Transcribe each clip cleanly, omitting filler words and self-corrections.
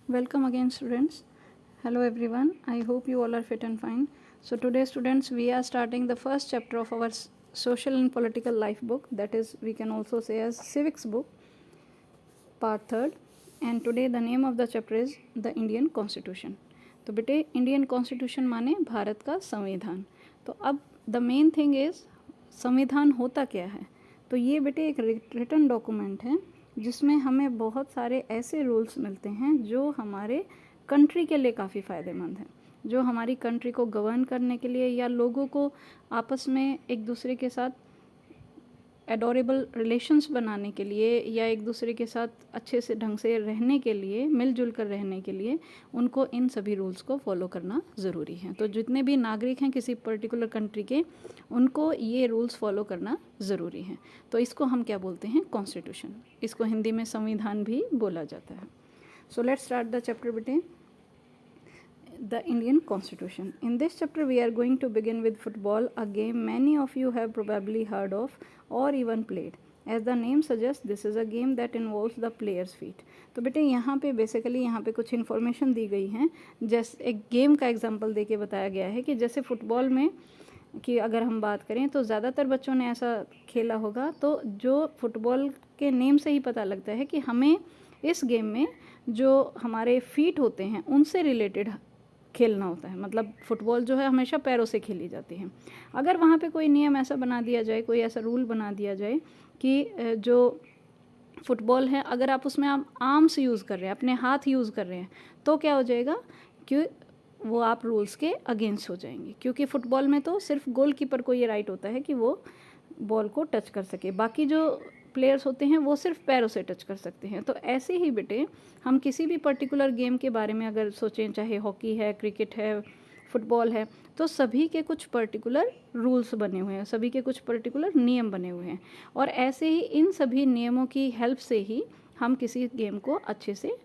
Welcome again, students. Hello everyone, I hope you all are fit and fine. So today, students, we are starting the first chapter of our social and political life book, that is, we can also say as civics book, part 3rd. And today the name of the chapter is the Indian Constitution. तो बेटे Indian constitution माने भारत का संविधान. तो अब the main thing is संविधान होता क्या है. तो ये बेटे एक रिटन डॉक्यूमेंट है जिसमें हमें बहुत सारे ऐसे रूल्स मिलते हैं जो हमारे कंट्री के लिए काफ़ी फ़ायदेमंद हैं, जो हमारी कंट्री को गवर्न करने के लिए या लोगों को आपस में एक दूसरे के साथ एडोरेबल रिलेशंस बनाने के लिए या एक दूसरे के साथ अच्छे से ढंग से रहने के लिए, मिलजुल कर रहने के लिए उनको इन सभी रूल्स को फॉलो करना ज़रूरी है. तो जितने भी नागरिक हैं किसी पर्टिकुलर कंट्री के, उनको ये रूल्स फॉलो करना ज़रूरी है. तो इसको हम क्या बोलते हैं? कॉन्स्टिट्यूशन. इसको हिंदी में संविधान भी बोला जाता है. So let's start the chapter बेटे, the Indian Constitution. In this chapter we are going to begin with football, a game many of you have probably heard of or even played. As the name suggests, this is a game that involves the player's feet. तो बेटे यहाँ पे basically यहाँ पे कुछ information दी गई है. जैसे एक गेम का एग्जांपल दे के बताया गया है कि जैसे फुटबॉल में कि अगर हम बात करें तो ज़्यादातर बच्चों ने ऐसा खेला होगा. तो जो फुटबॉल के नेम से ही पता लगता है कि हमें इस गेम में जो हमारे फीट होते हैं उनसे रिलेटेड खेलना होता है. मतलब फुटबॉल जो है हमेशा पैरों से खेली जाती है. अगर वहाँ पे कोई नियम ऐसा बना दिया जाए, कोई ऐसा रूल बना दिया जाए कि जो फुटबॉल है अगर आप उसमें आप आर्म्स यूज़ कर रहे हैं, अपने हाथ यूज़ कर रहे हैं, तो क्या हो जाएगा कि वो आप रूल्स के अगेंस्ट हो जाएंगे. क्योंकि फ़ुटबॉल में तो सिर्फ गोलकीपर को ये राइट होता है कि वो बॉल को टच कर सके, बाकी जो प्लेयर्स होते हैं वो सिर्फ पैरों से टच कर सकते हैं. तो ऐसे ही बेटे हम किसी भी पर्टिकुलर गेम के बारे में अगर सोचें, चाहे हॉकी है, क्रिकेट है, फुटबॉल है, तो सभी के कुछ पर्टिकुलर रूल्स बने हुए हैं, सभी के कुछ पर्टिकुलर नियम बने हुए हैं. और ऐसे ही इन सभी नियमों की हेल्प से ही हम किसी गेम को अच्छे से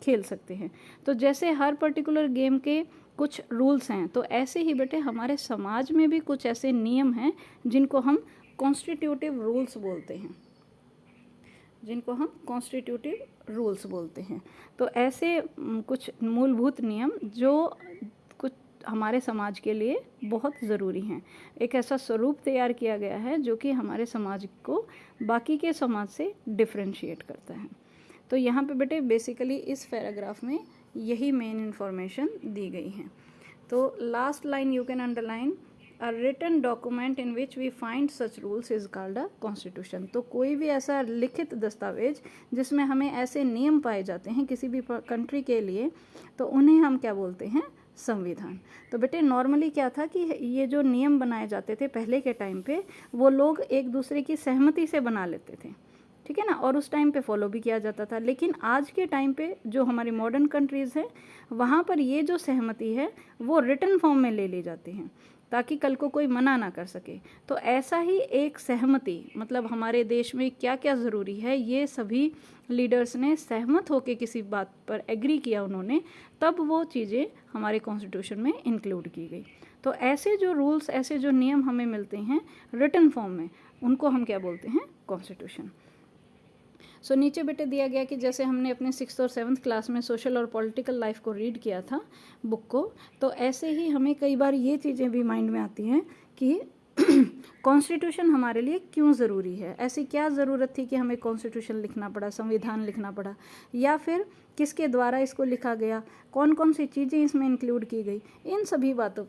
खेल सकते हैं. तो जैसे हर पर्टिकुलर गेम के कुछ रूल्स हैं, तो ऐसे ही बेटे हमारे समाज में भी कुछ ऐसे नियम हैं जिनको हम कॉन्स्टिट्यूटिव रूल्स बोलते हैं, जिनको हम कॉन्स्टिट्यूटिव रूल्स बोलते हैं. तो ऐसे कुछ मूलभूत नियम जो कुछ हमारे समाज के लिए बहुत ज़रूरी हैं. एक ऐसा स्वरूप तैयार किया गया है जो कि हमारे समाज को बाकी के समाज से डिफ्रेंशिएट करता है. तो यहाँ पे बेटे बेसिकली इस पैराग्राफ में यही मेन इन्फॉर्मेशन दी गई है. तो last line you can underline, A written document in which we find such rules is called a constitution. तो कोई भी ऐसा लिखित दस्तावेज जिसमें हमें ऐसे नियम पाए जाते हैं किसी भी कंट्री के लिए, तो उन्हें हम क्या बोलते हैं? संविधान. तो बेटे नॉर्मली क्या था कि ये जो नियम बनाए जाते थे पहले के टाइम पे, वो लोग एक दूसरे की सहमति से बना लेते थे, ठीक है ना, और उस टाइम पे फॉलो भी किया जाता था. लेकिन आज के टाइम पे जो हमारी मॉडर्न कंट्रीज़ हैं वहाँ पर ये जो सहमति है वो रिटन फॉर्म में ले ली जाती हैं ताकि कल को कोई मना ना कर सके. तो ऐसा ही एक सहमति, मतलब हमारे देश में क्या क्या ज़रूरी है ये सभी लीडर्स ने सहमत होकर किसी बात पर एग्री किया उन्होंने, तब वो चीज़ें हमारे कॉन्स्टिट्यूशन में इंक्लूड की गई. तो ऐसे जो रूल्स, ऐसे जो नियम हमें मिलते हैं रिटन फॉर्म में, उनको हम क्या बोलते हैं? कॉन्स्टिट्यूशन. सो नीचे बेटे दिया गया कि जैसे हमने अपने 6th और 7th क्लास में सोशल और पॉलिटिकल लाइफ को रीड किया था बुक को, तो ऐसे ही हमें कई बार ये चीज़ें भी माइंड में आती हैं कि कॉन्स्टिट्यूशन हमारे लिए क्यों ज़रूरी है, ऐसी क्या ज़रूरत थी कि हमें कॉन्स्टिट्यूशन लिखना पड़ा, संविधान लिखना पड़ा, या फिर किसके द्वारा इसको लिखा गया, कौन कौन सी चीज़ें इसमें इंक्लूड की गई. इन सभी बातों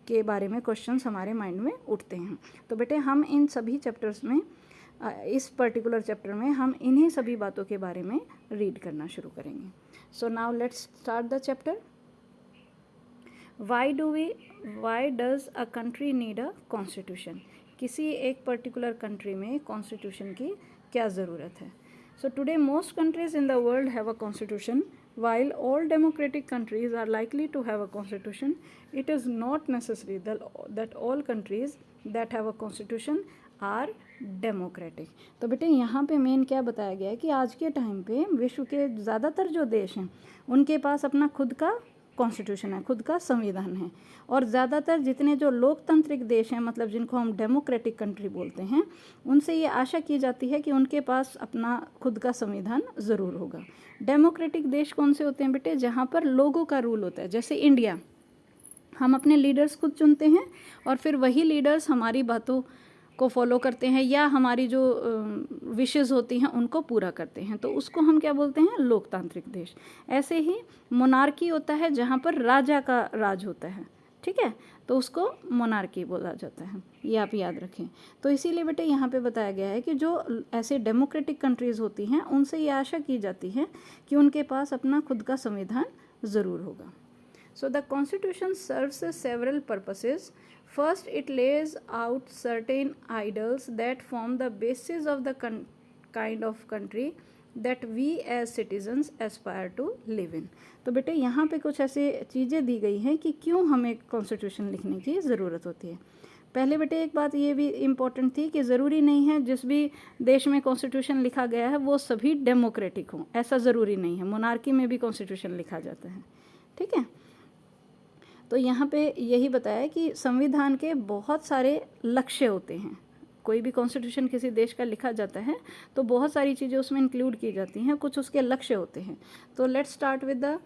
के बारे में क्वेश्चंस हमारे माइंड में उठते हैं. तो बेटे हम इन सभी चैप्टर्स में, इस पर्टिकुलर चैप्टर में हम इन्हीं सभी बातों के बारे में रीड करना शुरू करेंगे. So now let's start the chapter. Why does a country need a constitution? किसी एक पर्टिकुलर कंट्री में कॉन्स्टिट्यूशन की क्या ज़रूरत है? So today most countries in the world have a constitution. While all democratic countries are likely to have a constitution, it is not necessary that all countries that have a constitution are democratic. तो बेटे यहाँ पे main क्या बताया गया है कि आज के टाइम पे विश्व के ज़्यादातर जो देश हैं उनके पास अपना खुद का कॉन्स्टिट्यूशन है, खुद का संविधान है। और ज़्यादातर जितने जो लोकतांत्रिक देश हैं, मतलब जिनको हम डेमोक्रेटिक कंट्री बोलते हैं, उनसे ये आशा की जाती है कि उनके पास अपना खुद का संविधान ज़रूर होगा। डेमोक्रेटिक देश कौन से होते हैं बेटे? जहाँ पर लोगों का रूल होता है। जैसे इंडिया, हम अपने लीडर्स खुद चुनते हैं और फिर वही लीडर्स हमारी बातों को फॉलो करते हैं या हमारी जो विशेज़ होती हैं उनको पूरा करते हैं, तो उसको हम क्या बोलते हैं? लोकतांत्रिक देश। ऐसे ही मोनार्की होता है जहाँ पर राजा का राज होता है, ठीक है, तो उसको मोनार्की बोला जाता है, ये आप याद रखें। तो इसीलिए बेटे यहाँ पे बताया गया है कि जो ऐसे डेमोक्रेटिक कंट्रीज़ होती हैं उनसे ये आशा की जाती है कि उनके पास अपना खुद का संविधान ज़रूर होगा। So the constitution serves several purposes. First, it lays out certain ideals that form the basis of the kind of country that we as citizens aspire to live in. तो बेटे यहाँ पे कुछ ऐसे चीज़ें दी गई हैं कि क्यों हमें कॉन्स्टिट्यूशन लिखने की ज़रूरत होती है। पहले बेटे एक बात ये भी इम्पोर्टेंट थी कि ज़रूरी नहीं है जिस भी देश में कॉन्स्टिट्यूशन लिखा गया है वो सभी डेमोक्रेटिक हों, ऐसा ज़रूरी नहीं है। मोनार्की में भी कॉन्स्टिट्यूशन लिखा जाता है, ठीक है। तो यहाँ पे यही बताया कि संविधान के बहुत सारे लक्ष्य होते हैं। कोई भी कॉन्स्टिट्यूशन किसी देश का लिखा जाता है तो बहुत सारी चीज़ें उसमें इंक्लूड की जाती हैं, कुछ उसके लक्ष्य होते हैं। तो let's start with the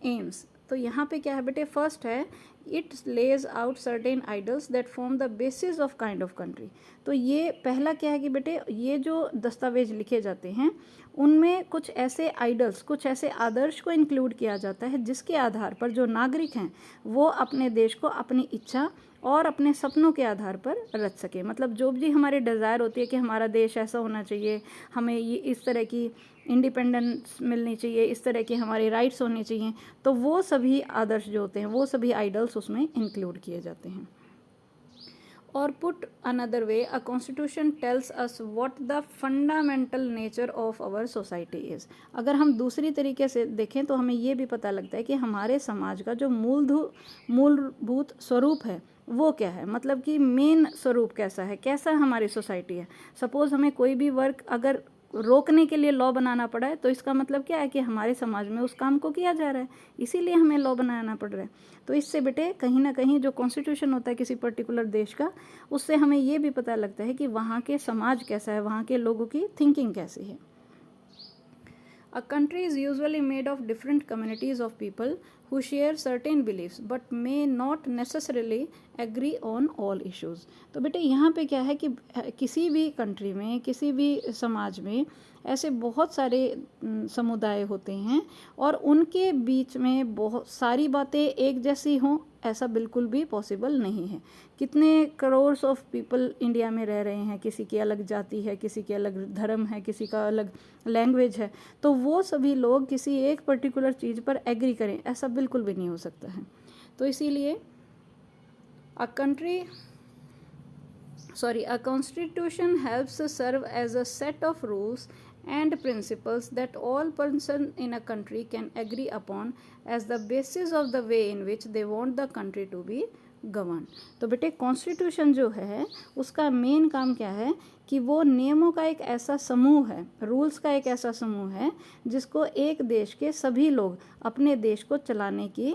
AIIMS. तो यहाँ पे क्या है बेटे? फर्स्ट है it Lay's out certain idols that form the basis of kind of country. तो ये पहला क्या है कि बेटे ये जो दस्तावेज लिखे जाते हैं उनमें कुछ ऐसे आइडल्स, कुछ ऐसे आदर्श को इंक्लूड किया जाता है जिसके आधार पर जो नागरिक हैं वो अपने देश को अपनी इच्छा और अपने सपनों के आधार पर रच सके। मतलब जो भी हमारे डिज़ायर होती है कि हमारा देश ऐसा होना चाहिए, हमें ये इस तरह की इंडिपेंडेंस मिलनी चाहिए, इस तरह के हमारे राइट्स होने चाहिए, तो वो सभी आदर्श जो होते हैं वो सभी आइडल्स उसमें इंक्लूड किए जाते हैं। और put another way, a constitution tells us what the fundamental nature of our society is. अगर हम दूसरी तरीके से देखें तो हमें ये भी पता लगता है कि हमारे समाज का जो मूलभूत स्वरूप है वो क्या है, मतलब कि मेन स्वरूप कैसा है, कैसा हमारी सोसाइटी है। सपोज़ हमें कोई भी वर्क अगर रोकने के लिए लॉ बनाना पड़ा है तो इसका मतलब क्या है कि हमारे समाज में उस काम को किया जा रहा है, इसीलिए हमें लॉ बनाना पड़ रहा है। तो इससे बेटे कहीं ना कहीं जो कॉन्स्टिट्यूशन होता है किसी पर्टिकुलर देश का, उससे हमें ये भी पता लगता है कि वहाँ के समाज कैसा है, वहाँ के लोगों की थिंकिंग कैसी है। A country is usually made of different communities of people who share certain beliefs but may not necessarily agree on all issues. तो बेटे यहाँ पे क्या है कि किसी भी कंट्री में, किसी भी समाज में ऐसे बहुत सारे समुदाय होते हैं और उनके बीच में बहुत सारी बातें एक जैसी हों ऐसा बिल्कुल भी पॉसिबल नहीं है। कितने करोर्स ऑफ पीपल इंडिया में रह रहे हैं, किसी की अलग जाति है, किसी की अलग धर्म है, किसी का अलग लैंग्वेज है, तो वो सभी लोग किसी एक पर्टिकुलर चीज़ पर एग्री करें ऐसा बिल्कुल भी नहीं हो सकता है। तो इसीलिए a constitution helps serve as a set of rules and principles that all persons in a country can agree upon as the basis of the way in which they want the country to be governed. तो बेटे constitution जो है उसका main काम क्या है कि वो नियमों का एक ऐसा समूह है, रूल्स का एक ऐसा समूह है जिसको एक देश के सभी लोग अपने देश को चलाने की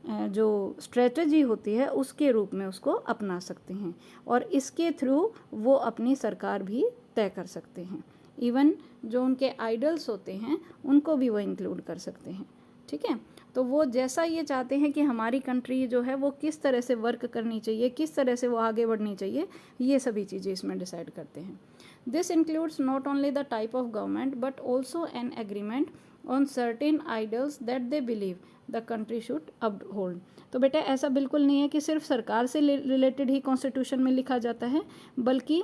जो स्ट्रेटजी होती है उसके रूप में उसको अपना सकते हैं और इसके थ्रू वो अपनी सरकार भी तय कर सकते हैं। इवन जो उनके आइडल्स होते हैं उनको भी वो इंक्लूड कर सकते हैं, ठीक है। तो वो जैसा ये चाहते हैं कि हमारी कंट्री जो है वो किस तरह से वर्क करनी चाहिए, किस तरह से वो आगे बढ़नी चाहिए, ये सभी चीज़ें इसमें डिसाइड करते हैं। This includes not only the type of government but also an agreement on certain idols that they believe the country should uphold. तो बेटा ऐसा बिल्कुल नहीं है कि सिर्फ सरकार से रिलेटेड ही कॉन्स्टिट्यूशन में लिखा जाता है, बल्कि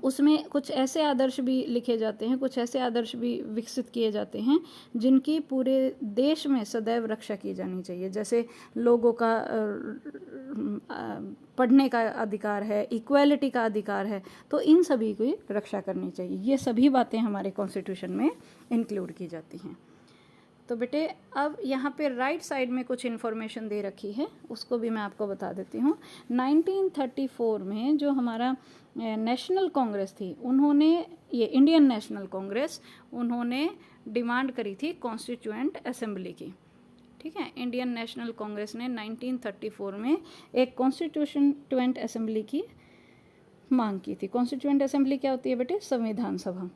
उसमें कुछ ऐसे आदर्श भी लिखे जाते हैं, कुछ ऐसे आदर्श भी विकसित किए जाते हैं जिनकी पूरे देश में सदैव रक्षा की जानी चाहिए। जैसे लोगों का पढ़ने का अधिकार है, इक्वालिटी का अधिकार है, तो इन सभी की रक्षा करनी चाहिए। ये सभी बातें हमारे कॉन्स्टिट्यूशन में इंक्लूड की जाती हैं। तो बेटे अब यहाँ पे राइट साइड में कुछ इन्फॉर्मेशन दे रखी है, उसको भी मैं आपको बता देती हूँ। 1934 में जो हमारा नेशनल कांग्रेस थी, उन्होंने ये इंडियन नेशनल कांग्रेस, उन्होंने डिमांड करी थी कॉन्स्टिट्यूएंट असेंबली की, ठीक है। इंडियन नेशनल कांग्रेस ने 1934 में एक कॉन्स्टिट्यूएंट असेंबली की मांग की थी। कॉन्स्टिट्यूएंट असेंबली क्या होती है बेटे? संविधान सभा।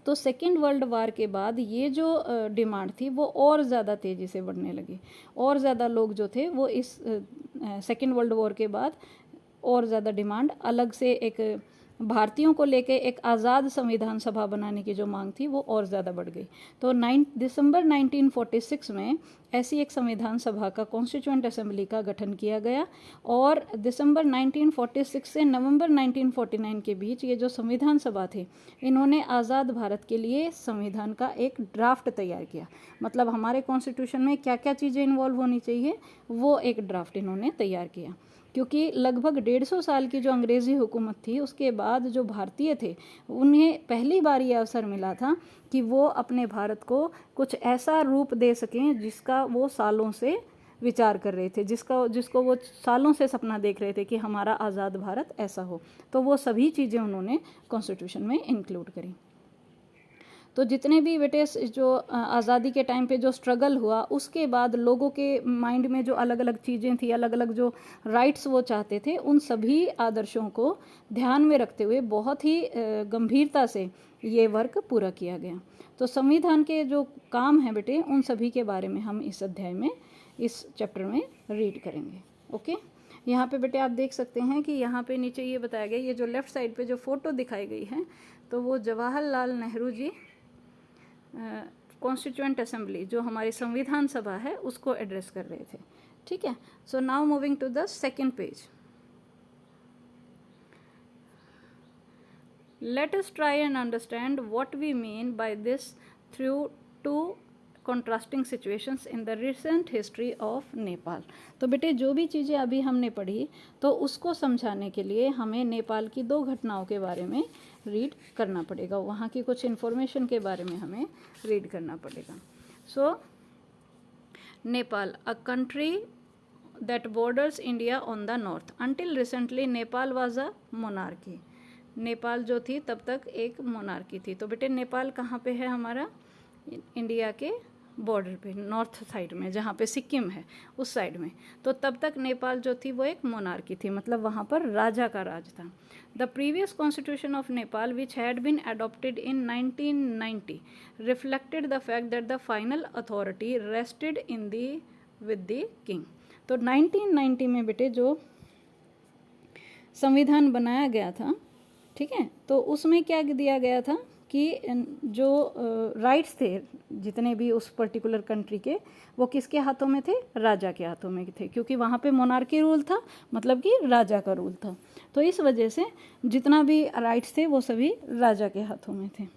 तो सेकेंड वर्ल्ड वार के बाद ये जो डिमांड थी वो और ज़्यादा तेज़ी से बढ़ने लगी। और ज़्यादा लोग जो थे वो इस सेकेंड वर्ल्ड वॉर के बाद और ज़्यादा डिमांड, अलग से एक भारतीयों को लेके एक आज़ाद संविधान सभा बनाने की जो मांग थी वो और ज़्यादा बढ़ गई। तो दिसंबर 1946 में ऐसी एक संविधान सभा का कॉन्स्टिट्यूएंट असेंबली का गठन किया गया और दिसंबर 1946 से नवंबर 1949 के बीच ये जो संविधान सभा थे, इन्होंने आज़ाद भारत के लिए संविधान का एक ड्राफ्ट तैयार किया। मतलब हमारे कॉन्स्टिट्यूशन में क्या क्या चीज़ें इन्वॉल्व होनी चाहिए वो एक ड्राफ्ट इन्होंने तैयार किया। क्योंकि लगभग 150 साल की जो अंग्रेज़ी हुकूमत थी उसके बाद जो भारतीय थे उन्हें पहली बार ये अवसर मिला था कि वो अपने भारत को कुछ ऐसा रूप दे सकें जिसका वो सालों से विचार कर रहे थे, जिसको वो सालों से सपना देख रहे थे कि हमारा आज़ाद भारत ऐसा हो। तो वो सभी चीज़ें उन्होंने कॉन्स्टिट्यूशन में इंक्लूड करी। तो जितने भी बेटे जो आज़ादी के टाइम पे जो स्ट्रगल हुआ उसके बाद लोगों के माइंड में जो अलग अलग चीज़ें थी, अलग अलग जो राइट्स वो चाहते थे, उन सभी आदर्शों को ध्यान में रखते हुए बहुत ही गंभीरता से ये वर्क पूरा किया गया। तो संविधान के जो काम हैं बेटे उन सभी के बारे में हम इस अध्याय में, इस चैप्टर में रीड करेंगे। ओके, यहाँ पे बेटे आप देख सकते हैं कि यहाँ पे नीचे ये बताया गया, ये जो लेफ़्ट साइड पे जो फ़ोटो दिखाई गई है तो वो जवाहरलाल नेहरू जी कॉन्स्टिट्यूएंट असेंबली जो हमारी संविधान सभा है उसको एड्रेस कर रहे थे। ठीक है। So now moving to the second page. Let us try and understand what we mean by this through two contrasting situations in the recent history of Nepal. तो बेटे जो भी चीज़ें अभी हमने पढ़ी तो उसको समझाने के लिए हमें नेपाल की दो घटनाओं के बारे में रीड करना पड़ेगा, वहाँ की कुछ इन्फॉर्मेशन के बारे में हमें रीड करना पड़ेगा। So Nepal, a country that borders India on the north. Until recently Nepal was a monarchy. Nepal जो थी तब तक एक मोनार्की थी। तो बेटे नेपाल कहाँ पे है? हमारा इंडिया के बॉर्डर पे, नॉर्थ साइड में, जहाँ पे सिक्किम है उस साइड में। तो तब तक नेपाल जो थी वो एक मोनार्की थी, मतलब वहाँ पर राजा का राज था। The previous constitution of Nepal which had been adopted in 1990 reflected the fact that the final authority rested in the with the king. तो 1990 में बेटे जो संविधान बनाया गया था, ठीक है, तो उसमें क्या दिया गया था कि जो राइट्स थे जितने भी उस पर्टिकुलर कंट्री के, वो किसके हाथों में थे? राजा के हाथों में थे, क्योंकि वहाँ पे मोनार्की रूल था, मतलब कि राजा का रूल था। तो इस वजह से जितना भी राइट्स थे वो सभी राजा के हाथों में थे।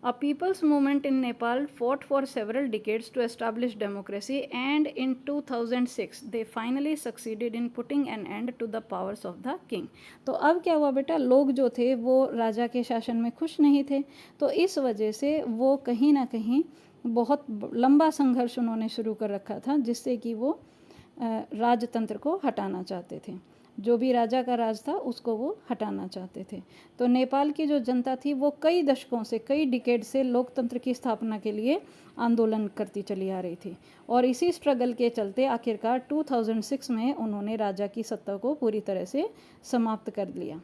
A people's movement in Nepal fought for several decades to establish democracy, and in 2006 they finally succeeded in putting an end to the powers of the king. तो अब क्या हुआ बेटा, लोग जो थे वो राजा के शासन में खुश नहीं थे, तो इस वजह से वो कहीं ना कहीं बहुत लंबा संघर्ष उन्होंने शुरू कर रखा था, जिससे कि वो राजतंत्र को हटाना चाहते थे। जो भी राजा का राज था उसको वो हटाना चाहते थे। तो नेपाल की जो जनता थी वो कई दशकों से, कई डिकेड से लोकतंत्र की स्थापना के लिए आंदोलन करती चली आ रही थी, और इसी स्ट्रगल के चलते आखिरकार 2006 में उन्होंने राजा की सत्ता को पूरी तरह से समाप्त कर लिया।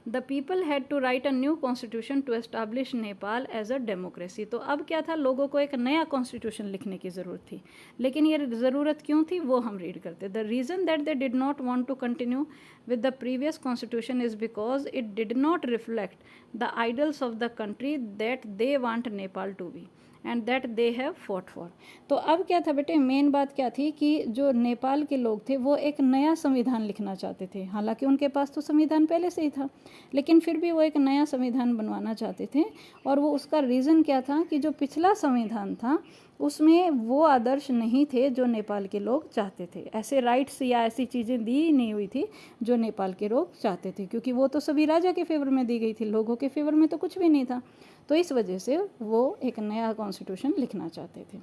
The people had to write a new constitution to establish Nepal as a democracy. तो अब क्या था, लोगों को एक नया कॉन्स्टिट्यूशन लिखने की ज़रूरत थी। लेकिन ये ज़रूरत क्यों थी वो हम रीड करते। The reason that they did not want to continue with the previous constitution is because it did not reflect the ideals of the country that they want Nepal to be and that they have fought for. तो अब क्या था बेटे, main बात क्या थी कि जो नेपाल के लोग थे वो एक नया संविधान लिखना चाहते थे। हालांकि उनके पास तो संविधान पहले से ही था, लेकिन फिर भी वो एक नया संविधान बनवाना चाहते थे। और वो उसका रीज़न क्या था कि जो पिछला संविधान था उसमें वो आदर्श नहीं थे जो नेपाल के लोग चाहते थे। ऐसे राइट्स या ऐसी चीज़ें दी नहीं हुई थी जो नेपाल के लोग चाहते थे, क्योंकि वो तो सभी राजा के फेवर में दी गई थी, लोगों के फेवर में तो कुछ भी नहीं था। तो इस वजह से वो एक नया कॉन्स्टिट्यूशन लिखना चाहते थे।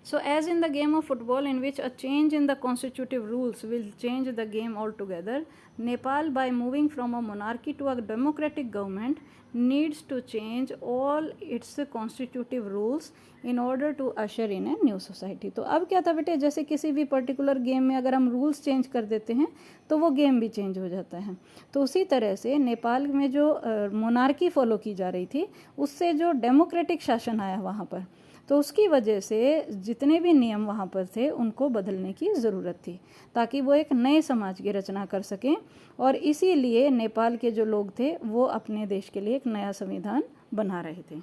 So, as in the game of football, in which a change in the constitutive rules will change the game altogether, Nepal, by moving from a monarchy to a democratic government, needs to change all its constitutive rules in order to usher in a new society. तो अब क्या था बेटे, जैसे किसी भी particular game में अगर हम रूल्स चेंज कर देते हैं तो वो गेम भी चेंज हो जाता है। तो उसी तरह से नेपाल में जो मोनार्की फॉलो की जा रही थी, उससे जो डेमोक्रेटिक शासन आया वहाँ पर, तो उसकी वजह से जितने भी नियम वहाँ पर थे उनको बदलने की ज़रूरत थी, ताकि वो एक नए समाज की रचना कर सकें। और इसीलिए नेपाल के जो लोग थे वो अपने देश के लिए एक नया संविधान बना रहे थे।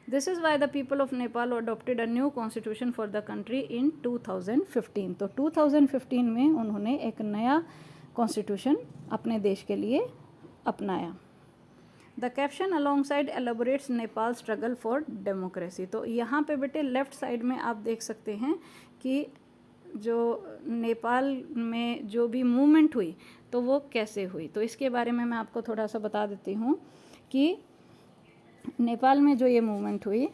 This is why the people of Nepal adopted a new constitution for the country in 2015। तो 2015 में उन्होंने एक नया कॉन्स्टिट्यूशन अपने देश के लिए अपनाया। The caption along elaborates Nepal struggle for democracy. तो यहाँ पे बेटे लेफ्ट साइड में आप देख सकते हैं कि जो नेपाल में जो भी मूवमेंट हुई तो वो कैसे हुई। तो इसके बारे में मैं आपको थोड़ा सा बता देती हूँ कि नेपाल में जो ये मूवमेंट हुई,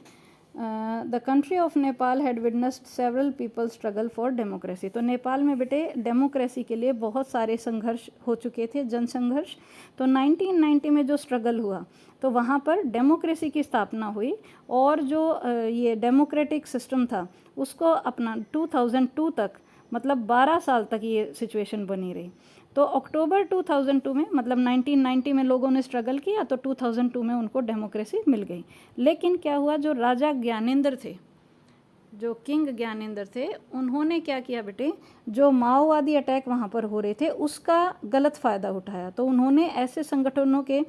the country of Nepal had witnessed several people struggle for democracy. तो नेपाल में बेटे डेमोक्रेसी के लिए बहुत सारे संघर्ष हो चुके थे, जनसंघर्ष। तो 1990 में जो स्ट्रगल हुआ तो वहाँ पर डेमोक्रेसी की स्थापना हुई, और जो ये डेमोक्रेटिक सिस्टम था उसको अपना 2002 तक, मतलब 12 साल तक ये सिचुएशन बनी रही। तो अक्टूबर 2002 में, मतलब 1990 में लोगों ने स्ट्रगल किया तो 2002 में उनको डेमोक्रेसी मिल गई। लेकिन क्या हुआ, जो राजा ज्ञानेंद्र थे, जो किंग ज्ञानेंद्र थे, उन्होंने क्या किया बेटे, जो माओवादी अटैक वहाँ पर हो रहे थे उसका गलत फ़ायदा उठाया। तो उन्होंने ऐसे संगठनों के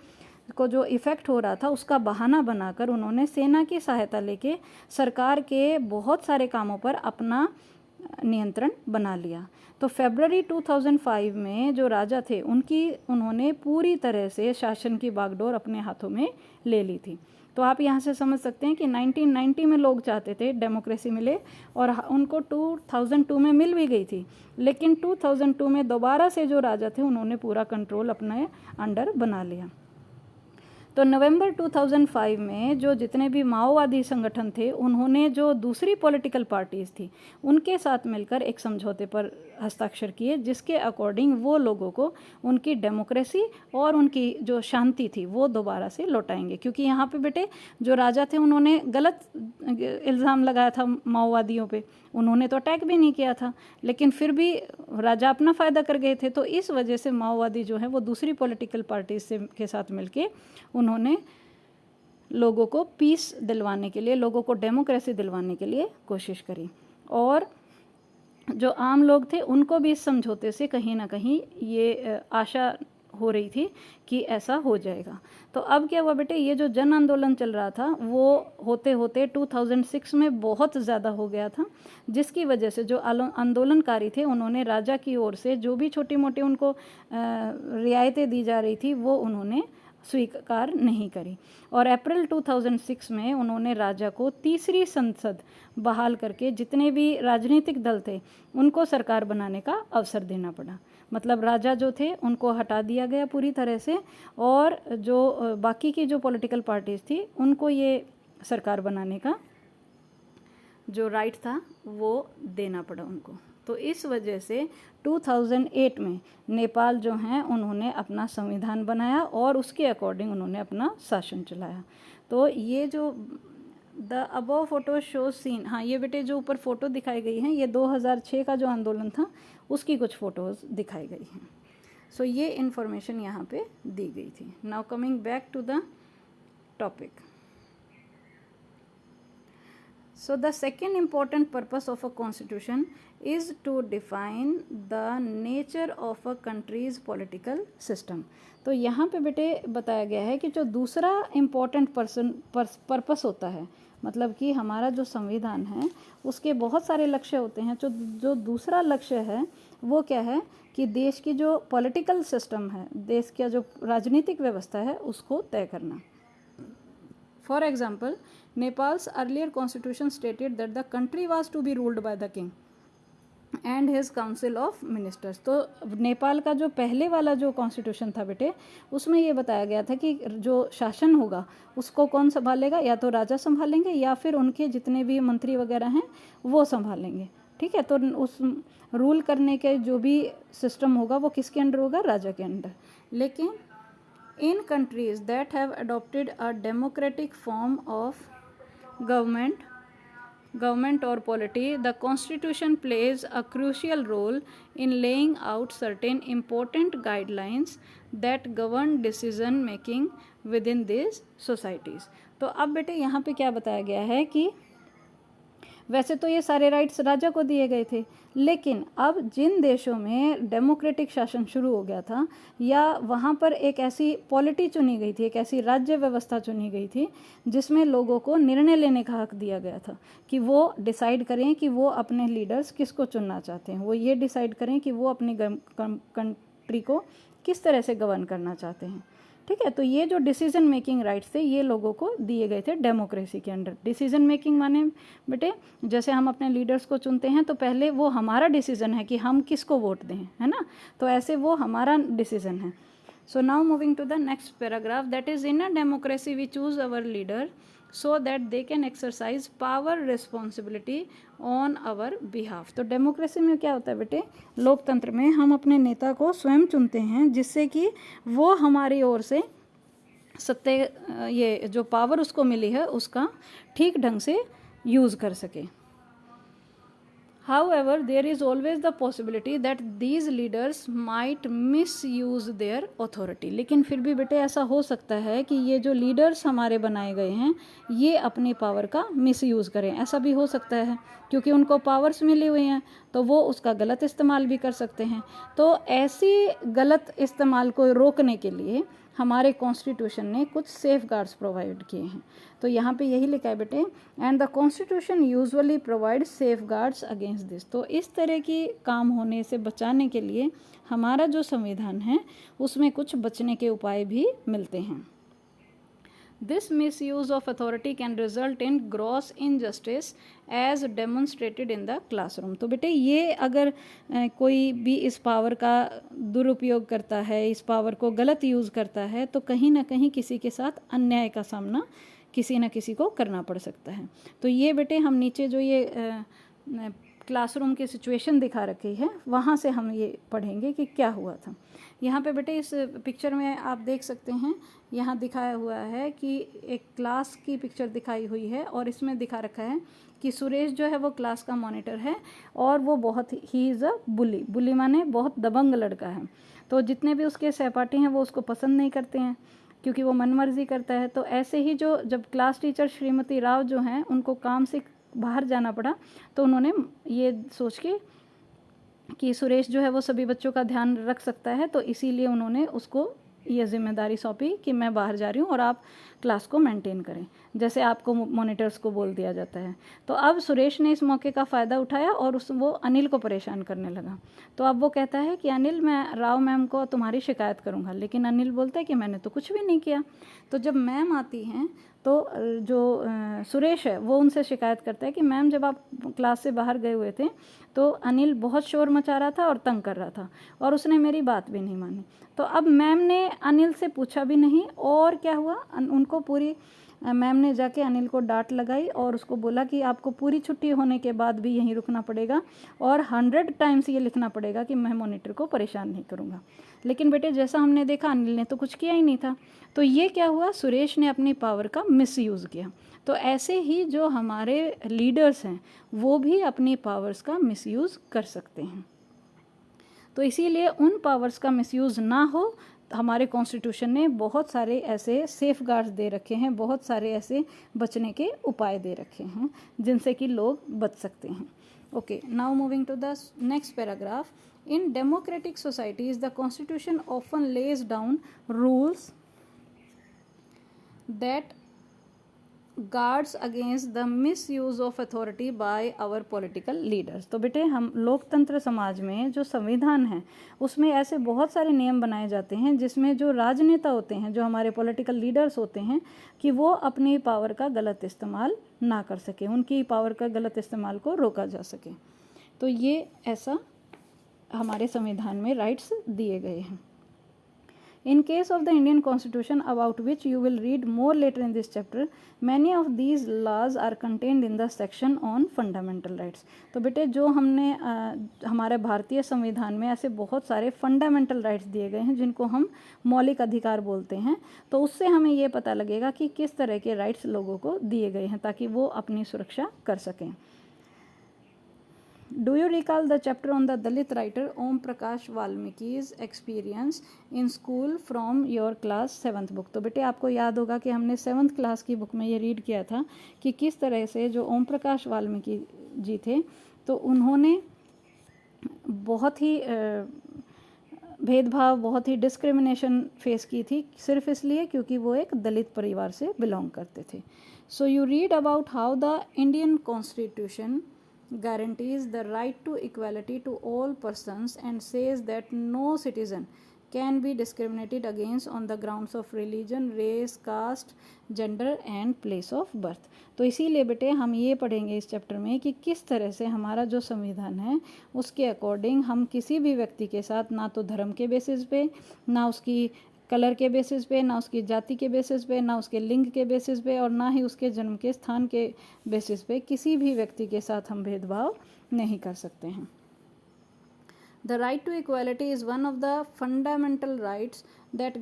को जो इफ़ेक्ट हो रहा था उसका बहाना बनाकर उन्होंने सेना की सहायता लेके सरकार के बहुत सारे कामों पर अपना नियंत्रण बना लिया। तो फरवरी 2005 में जो राजा थे उन्होंने पूरी तरह से शासन की बागडोर अपने हाथों में ले ली थी। तो आप यहाँ से समझ सकते हैं कि 1990 में लोग चाहते थे डेमोक्रेसी मिले, और उनको 2002 में मिल भी गई थी, लेकिन 2002 में दोबारा से जो राजा थे उन्होंने पूरा कंट्रोल अपने अंडर बना लिया। तो नवंबर 2005 में जो जितने भी माओवादी संगठन थे उन्होंने जो दूसरी पॉलिटिकल पार्टीज़ थी उनके साथ मिलकर एक समझौते पर हस्ताक्षर किए, जिसके अकॉर्डिंग वो लोगों को उनकी डेमोक्रेसी और उनकी जो शांति थी वो दोबारा से लौटाएंगे। क्योंकि यहाँ पे बेटे जो राजा थे उन्होंने गलत इल्ज़ाम लगाया था माओवादियों पे, उन्होंने तो अटैक भी नहीं किया था, लेकिन फिर भी राजा अपना फ़ायदा कर गए थे। तो इस वजह से माओवादी जो है वो दूसरी पॉलिटिकल पार्टी से के साथ मिलके उन्होंने लोगों को पीस दिलवाने के लिए, लोगों को डेमोक्रेसी दिलवाने के लिए कोशिश करी, और जो आम लोग थे उनको भी इस समझौते से कहीं ना कहीं ये आशा हो रही थी कि ऐसा हो जाएगा। तो अब क्या हुआ बेटे, ये जो जन आंदोलन चल रहा था वो होते होते 2006 में बहुत ज़्यादा हो गया था, जिसकी वजह से जो आंदोलनकारी थे उन्होंने राजा की ओर से जो भी छोटी मोटी उनको रियायतें दी जा रही थी वो उन्होंने स्वीकार नहीं करी, और अप्रैल 2006 में उन्होंने राजा को तीसरी संसद बहाल करके जितने भी राजनीतिक दल थे उनको सरकार बनाने का अवसर देना पड़ा। मतलब राजा जो थे उनको हटा दिया गया पूरी तरह से, और जो बाकी की जो पॉलिटिकल पार्टीज़ थी उनको ये सरकार बनाने का जो राइट था वो देना पड़ा उनको। तो इस वजह से 2008 में नेपाल जो हैं उन्होंने अपना संविधान बनाया और उसके अकॉर्डिंग उन्होंने अपना शासन चलाया। तो ये जो the above photo show scene, हाँ ये बेटे जो ऊपर फ़ोटो दिखाई गई हैं ये 2006 का जो आंदोलन था उसकी कुछ फ़ोटोज़ दिखाई गई हैं। सो ये इन्फॉर्मेशन यहाँ पे दी गई थी। Now coming back to the topic. So the second important purpose of a constitution is to define the nature of a country's political system. तो यहाँ पे बेटे बताया गया है कि जो दूसरा इम्पोर्टेंट पर्पस होता है, मतलब कि हमारा जो संविधान है उसके बहुत सारे लक्ष्य होते हैं। जो दूसरा लक्ष्य है वो क्या है कि देश की जो पॉलिटिकल सिस्टम है, देश का जो राजनीतिक व्यवस्था है उसको तय करना। For example, Nepal's earlier constitution stated that the country was to be ruled by the king. And his council of ministers. तो नेपाल का जो पहले वाला जो कॉन्स्टिट्यूशन था बेटे, उसमें ये बताया गया था कि जो शासन होगा उसको कौन संभालेगा, या तो राजा संभालेंगे या फिर उनके जितने भी मंत्री वगैरह हैं वो संभालेंगे। ठीक है, तो उस रूल करने के जो भी सिस्टम होगा वो किसके अंडर होगा, राजा के अंडर। लेकिन in countries that have adopted a democratic form of government or polity, the constitution plays a crucial role in laying out certain important guidelines that govern decision making within these societies। तो अब बेटे यहाँ पे क्या बताया गया है कि वैसे तो ये सारे राइट्स राजा को दिए गए थे, लेकिन अब जिन देशों में डेमोक्रेटिक शासन शुरू हो गया था या वहाँ पर एक ऐसी पॉलिटी चुनी गई थी, एक ऐसी राज्य व्यवस्था चुनी गई थी जिसमें लोगों को निर्णय लेने का हक दिया गया था कि वो डिसाइड करें कि वो अपने लीडर्स किसको चुनना चाहते हैं, वो ये डिसाइड करें कि वो अपनी कंट्री को किस तरह से गवर्न करना चाहते हैं। ठीक है, तो ये जो डिसीजन मेकिंग राइट्स थे ये लोगों को दिए गए थे डेमोक्रेसी के अंडर। डिसीजन मेकिंग माने बेटे जैसे हम अपने लीडर्स को चुनते हैं तो पहले वो हमारा डिसीजन है कि हम किसको वोट दें, है ना, तो ऐसे वो हमारा डिसीजन है। So now moving to the next paragraph, that is in a democracy we choose our leader so that they can exercise power responsibility on our behalf. तो डेमोक्रेसी में क्या होता है बेटे, लोकतंत्र में हम अपने नेता को स्वयं चुनते हैं जिससे कि वो हमारी ओर से सत्य ये जो पावर उसको मिली है उसका ठीक ढंग से यूज़ कर सके। However, there is always the possibility that these leaders might misuse their authority। लेकिन फिर भी बेटे ऐसा हो सकता है कि ये जो लीडर्स हमारे बनाए गए हैं ये अपनी पावर का मिसयूज़ करें, ऐसा भी हो सकता है क्योंकि उनको पावर्स मिली हुई हैं तो वो उसका गलत इस्तेमाल भी कर सकते हैं। तो ऐसी गलत इस्तेमाल को रोकने के लिए हमारे कॉन्स्टिट्यूशन ने कुछ सेफ गार्ड्स प्रोवाइड किए हैं। तो यहाँ पे यही लिखा है बेटे, and the constitution usually provide safe guards against this. तो इस तरह की काम होने से बचाने के लिए हमारा जो संविधान है उसमें कुछ बचने के उपाय भी मिलते हैं। This misuse of authority can result in gross injustice as demonstrated in the classroom. तो बेटे ये अगर कोई भी इस पावर का दुरुपयोग करता है, इस पावर को गलत यूज़ करता है तो कहीं ना कहीं किसी के साथ अन्याय का सामना किसी न किसी को करना पड़ सकता है। तो ये बेटे हम नीचे जो ये क्लासरूम की सिचुएशन दिखा रखी है वहाँ से हम ये पढ़ेंगे कि क्या हुआ था। यहाँ पे बेटे इस पिक्चर में आप देख सकते हैं, यहाँ दिखाया हुआ है कि एक क्लास की पिक्चर दिखाई हुई है और इसमें दिखा रखा है कि सुरेश जो है वो क्लास का मॉनिटर है और वो बहुत ही इज़ अ बुली। बुली माने बहुत दबंग लड़का है, तो जितने भी उसके सहपाठी हैं वो उसको पसंद नहीं करते हैं क्योंकि वो मनमर्जी करता है। तो ऐसे ही जो जब क्लास टीचर श्रीमती राव जो हैं उनको काम से बाहर जाना पड़ा तो उन्होंने ये सोच के कि सुरेश जो है वो सभी बच्चों का ध्यान रख सकता है तो इसीलिए उन्होंने उसको ये जिम्मेदारी सौंपी कि मैं बाहर जा रही हूँ और आप क्लास को मेंटेन करें, जैसे आपको मॉनिटर्स को बोल दिया जाता है। तो अब सुरेश ने इस मौके का फ़ायदा उठाया और वो अनिल को परेशान करने लगा। तो अब वो कहता है कि अनिल मैं राव मैम को तुम्हारी शिकायत करूँगा, लेकिन अनिल बोलता है कि मैंने तो कुछ भी नहीं किया। तो जब मैम आती हैं तो जो सुरेश है वो उनसे शिकायत करता है कि मैम जब आप क्लास से बाहर गए हुए थे तो अनिल बहुत शोर मचा रहा था और तंग कर रहा था और उसने मेरी बात भी नहीं मानी। तो अब मैम ने अनिल से पूछा भी नहीं और क्या हुआ, उनको पूरी मैम ने जाके अनिल को डांट लगाई और उसको बोला कि आपको पूरी छुट्टी होने के बाद भी यहीं रुकना पड़ेगा और 100 टाइम्स ये लिखना पड़ेगा कि मैं मॉनिटर को परेशान नहीं करूँगा। लेकिन बेटे जैसा हमने देखा अनिल ने तो कुछ किया ही नहीं था। तो ये क्या हुआ, सुरेश ने अपनी पावर का मिसयूज़ किया। तो ऐसे ही जो हमारे लीडर्स हैं वो भी अपनी पावर्स का मिसयूज़ कर सकते हैं। तो इसीलिए उन पावर्स का मिसयूज़ ना हो, हमारे कॉन्स्टिट्यूशन ने बहुत सारे ऐसे सेफ गार्ड्स दे रखे हैं, बहुत सारे ऐसे बचने के उपाय दे रखे हैं जिनसे कि लोग बच सकते हैं। Okay, now moving to the next paragraph. In democratic societies the constitution often lays down rules that guards against the misuse of authority by our political leaders. तो बेटे हम लोकतंत्र समाज में जो संविधान है उसमें ऐसे बहुत सारे नियम बनाए जाते हैं जिसमें जो राजनेता होते हैं, जो हमारे पॉलिटिकल लीडर्स होते हैं, कि वो अपनी पावर का गलत इस्तेमाल ना कर सके, उनकी पावर का गलत इस्तेमाल को रोका जा सके। तो ये ऐसा हमारे संविधान में राइट्स दिए गए हैं. In case of the Indian Constitution, about which you will read more later in this chapter, many of these laws are contained in the section on fundamental rights. तो बेटे जो हमने हमारे भारतीय संविधान में ऐसे बहुत सारे फंडामेंटल राइट्स दिए गए हैं जिनको हम मौलिक अधिकार बोलते हैं, तो उससे हमें ये पता लगेगा कि किस तरह के राइट्स लोगों को दिए गए हैं ताकि वो अपनी सुरक्षा कर सकें. Do you recall the chapter on the Dalit writer Om Prakash Valmiki's experience in school from your class 7th book? तो बेटे आपको याद होगा कि हमने 7th क्लास की बुक में ये रीड किया था कि किस तरह से जो ओम प्रकाश वाल्मीकि जी थे तो उन्होंने बहुत ही भेदभाव, बहुत ही डिस्क्रिमिनेशन फेस की थी सिर्फ इसलिए क्योंकि वो एक दलित परिवार से बिलोंग करते थे. So you read about how the Indian constitution guarantees the right to equality to all persons and says that no citizen can be discriminated against on the grounds of religion, race, caste, gender and place of birth. तो इसीलिए बेटे हम ये पढ़ेंगे इस chapter में कि किस तरह से हमारा जो संविधान है उसके अकॉर्डिंग हम किसी भी व्यक्ति के साथ ना तो धर्म के बेसिस पे, ना उसकी कलर के बेसिस पे, ना उसकी जाति के बेसिस पे, ना उसके लिंग के बेसिस पे और ना ही उसके जन्म के स्थान के बेसिस पे किसी भी व्यक्ति के साथ हम भेदभाव नहीं कर सकते हैं. The right to equality is one of the fundamental rights that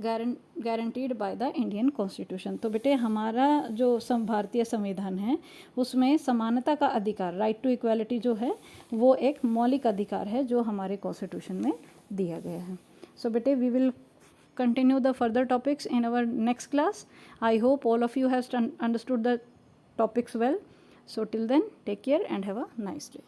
guaranteed by the Indian constitution. तो बेटे हमारा जो भारतीय संविधान है उसमें समानता का अधिकार, राइट टू इक्वालिटी जो है वो एक मौलिक अधिकार है जो हमारे कॉन्स्टिट्यूशन में दिया गया है. सो बेटे we will continue the further topics in our next class. I hope all of you have understood the topics well. So till then, take care and have a nice day.